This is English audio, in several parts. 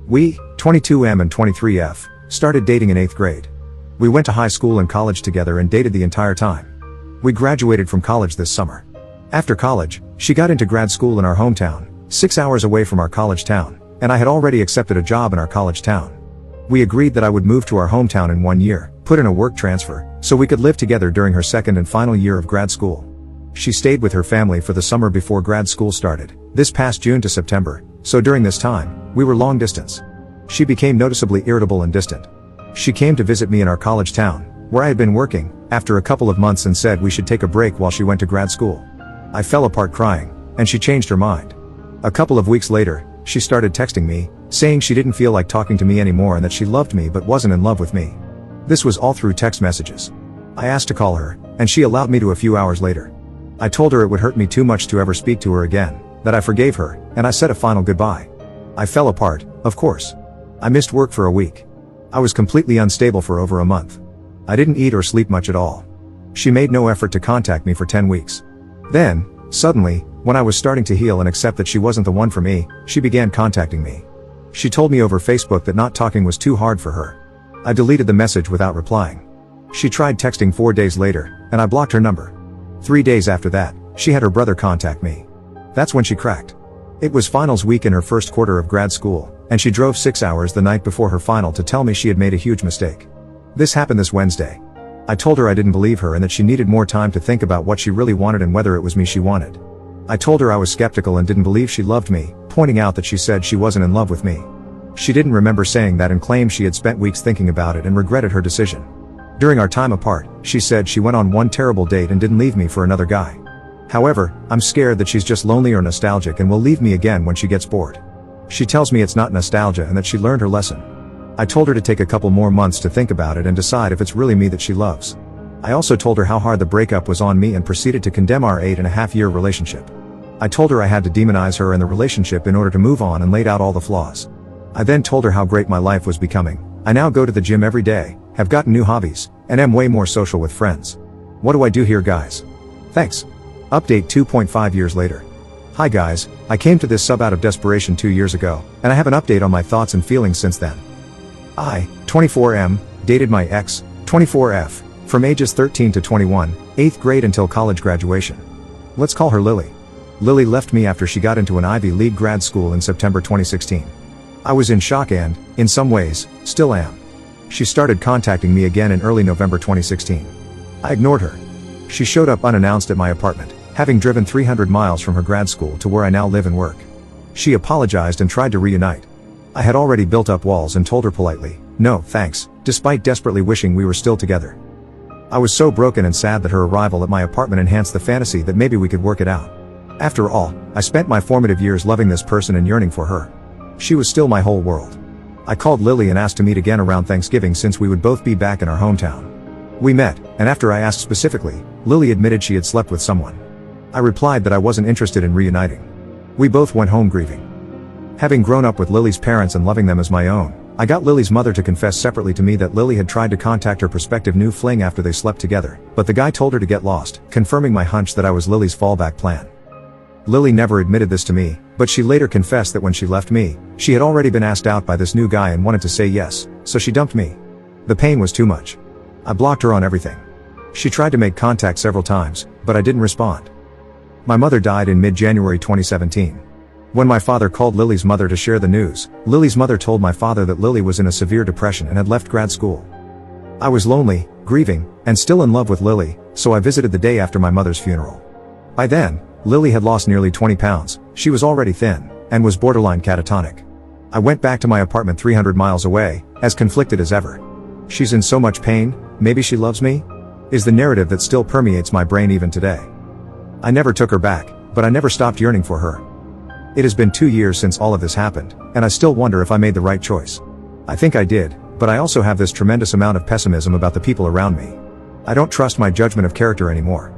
We, 22M and 23F, started dating in 8th grade. We went to high school and college together and dated the entire time. We graduated from college this summer. After college, she got into grad school in our hometown, 6 hours away from our college town, and I had already accepted a job in our college town. We agreed that I would move to our hometown in 1 year, put in a work transfer, so we could live together during her second and final year of grad school. She stayed with her family for the summer before grad school started, this past June to September, so during this time, we were long distance. She became noticeably irritable and distant. She came to visit me in our college town, where I had been working, after a couple of months and said we should take a break while she went to grad school. I fell apart crying, and she changed her mind. A couple of weeks later, she started texting me, saying she didn't feel like talking to me anymore and that she loved me but wasn't in love with me. This was all through text messages. I asked to call her, and she allowed me to a few hours later. I told her it would hurt me too much to ever speak to her again, that I forgave her, and I said a final goodbye. I fell apart, of course. I missed work for a week. I was completely unstable for over a month. I didn't eat or sleep much at all. She made no effort to contact me for 10 weeks. Then, suddenly, when I was starting to heal and accept that she wasn't the one for me, she began contacting me. She told me over Facebook that not talking was too hard for her. I deleted the message without replying. She tried texting 4 days later, and I blocked her number. 3 days after that, she had her brother contact me. That's when she cracked. It was finals week in her first quarter of grad school, and she drove 6 hours the night before her final to tell me she had made a huge mistake. This happened this Wednesday. I told her I didn't believe her and that she needed more time to think about what she really wanted and whether it was me she wanted. I told her I was skeptical and didn't believe she loved me, pointing out that she said she wasn't in love with me. She didn't remember saying that and claimed she had spent weeks thinking about it and regretted her decision. During our time apart, she said she went on one terrible date and didn't leave me for another guy. However, I'm scared that she's just lonely or nostalgic and will leave me again when she gets bored. She tells me it's not nostalgia and that she learned her lesson. I told her to take a couple more months to think about it and decide if it's really me that she loves. I also told her how hard the breakup was on me and proceeded to condemn our 8.5-year relationship. I told her I had to demonize her and the relationship in order to move on and laid out all the flaws. I then told her how great my life was becoming. I now go to the gym every day, have gotten new hobbies, and am way more social with friends. What do I do here, guys? Thanks. Update 2.5 years later. Hi guys, I came to this sub out of desperation 2 years ago, and I have an update on my thoughts and feelings since then. I, 24M, dated my ex, 24F, from ages 13 to 21, 8th grade until college graduation. Let's call her Lily. Lily left me after she got into an Ivy League grad school in September 2016. I was in shock and, in some ways, still am. She started contacting me again in early November 2016. I ignored her. She showed up unannounced at my apartment, having driven 300 miles from her grad school to where I now live and work. She apologized and tried to reunite. I had already built up walls and told her politely, no, thanks, despite desperately wishing we were still together. I was so broken and sad that her arrival at my apartment enhanced the fantasy that maybe we could work it out. After all, I spent my formative years loving this person and yearning for her. She was still my whole world. I called Lily and asked to meet again around Thanksgiving since we would both be back in our hometown. We met, and after I asked specifically, Lily admitted she had slept with someone. I replied that I wasn't interested in reuniting. We both went home grieving. Having grown up with Lily's parents and loving them as my own, I got Lily's mother to confess separately to me that Lily had tried to contact her prospective new fling after they slept together, but the guy told her to get lost, confirming my hunch that I was Lily's fallback plan. Lily never admitted this to me, but she later confessed that when she left me, she had already been asked out by this new guy and wanted to say yes, so she dumped me. The pain was too much. I blocked her on everything. She tried to make contact several times, but I didn't respond. My mother died in mid-January 2017. When my father called Lily's mother to share the news, Lily's mother told my father that Lily was in a severe depression and had left grad school. I was lonely, grieving, and still in love with Lily, so I visited the day after my mother's funeral. By then, Lily had lost nearly 20 pounds, she was already thin, and was borderline catatonic. I went back to my apartment 300 miles away, as conflicted as ever. She's in so much pain, maybe she loves me? Is the narrative that still permeates my brain even today. I never took her back, but I never stopped yearning for her. It has been 2 years since all of this happened, and I still wonder if I made the right choice. I think I did, but I also have this tremendous amount of pessimism about the people around me. I don't trust my judgment of character anymore.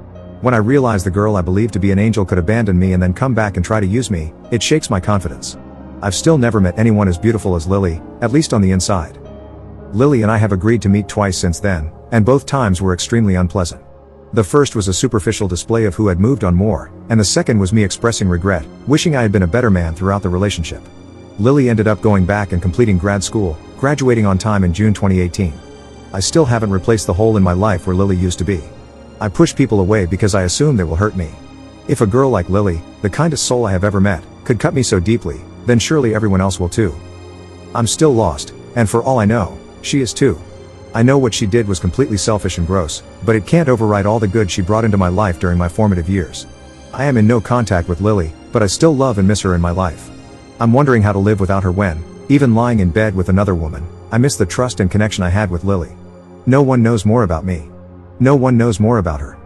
When I realize the girl I believed to be an angel could abandon me and then come back and try to use me, it shakes my confidence. I've still never met anyone as beautiful as Lily, at least on the inside. Lily and I have agreed to meet twice since then, and both times were extremely unpleasant. The first was a superficial display of who had moved on more, and the second was me expressing regret, wishing I had been a better man throughout the relationship. Lily ended up going back and completing grad school, graduating on time in June 2018. I still haven't replaced the hole in my life where Lily used to be. I push people away because I assume they will hurt me. If a girl like Lily, the kindest soul I have ever met, could cut me so deeply, then surely everyone else will too. I'm still lost, and for all I know, she is too. I know what she did was completely selfish and gross, but it can't override all the good she brought into my life during my formative years. I am in no contact with Lily, but I still love and miss her in my life. I'm wondering how to live without her when, even lying in bed with another woman, I miss the trust and connection I had with Lily. No one knows more about me. No one knows more about her.